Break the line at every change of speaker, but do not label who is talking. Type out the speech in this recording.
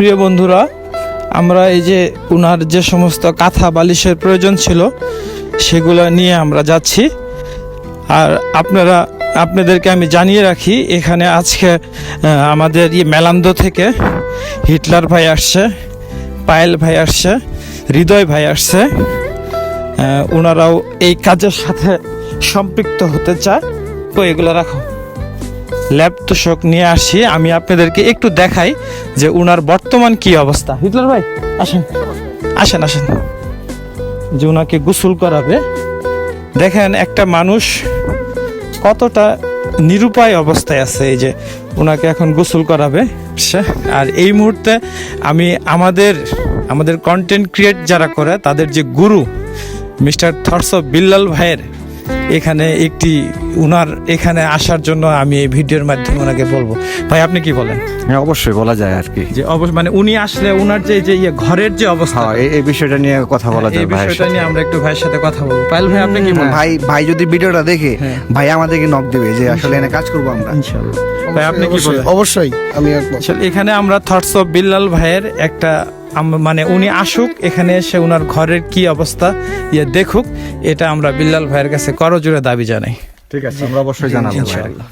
প্রিয় বন্ধুরা, আমরা এই যে উনার যে সমস্ত কাঁথা বালিশের প্রয়োজন ছিল সেগুলো নিয়ে আমরা যাচ্ছি। আর আপনাদেরকে আমি জানিয়ে রাখি, এখানে আজকে আমাদের মেলান্দ থেকে হিটলার ভাই আসছে, পায়েল ভাই আসছে, হৃদয় ভাই আসছে। ওনারাও এই কাজের সাথে সম্পৃক্ত হতে চায়। তো এগুলো রাখো, ল্যাব তোষক নিয়ে আসি, আমি আপনাদেরকে একটু দেখাই যে উনার বর্তমান কি অবস্থা। হিটলার ভাই আসেন আসেন আসেন, যে উনাকে গোসল করাবে। দেখেন একটা মানুষ কতটা নিরুপায় অবস্থায় আছে। এই যে ওনাকে এখন গোসল করাবে। আর এই মুহূর্তে আমি আমাদের কন্টেন্ট ক্রিয়েট যারা করে তাদের যে গুরু মিস্টার থটস অফ বিল্লাল ভাইয়ের এখানে উনার এখানে আসার জন্য আমি এই ভিডিওর মাধ্যমে ওনাকে বলবো। ভাই আপনি কি বলেন?
হ্যাঁ, অবশ্যই বলা যায় আর কি,
যে মানে উনি আসলে উনার যে ঘরের যে অবস্থা,
এই বিষয়টা নিয়ে কথা বলা যায়।
এই বিষয়টা নিয়ে আমরা একটু ভাইয়ের সাথে কথা বলবো। পায়েল ভাই আপনি কি বলেন?
ভাই যদি ভিডিওটা দেখে ভাই আমাদেরকে নক দিবে যে আসলে এনে কাজ করবো আমরা
ইনশাআল্লাহ। ভাই আপনি কি বলেন?
অবশ্যই আমি
আসলে এখানে আমরা থটস অফ বিল্লাল ভাইয়ের একটা মানে উনি আসুক এখানে এসে উনার ঘরের কি অবস্থা দেখুক, এটা আমরা বিল্লাল ভাইয়ের কাছে করজোড়ে দাবি জানাই।
ঠিক আছে, আমরা অবশ্যই জানাবো।
ইনশাআল্লাহ।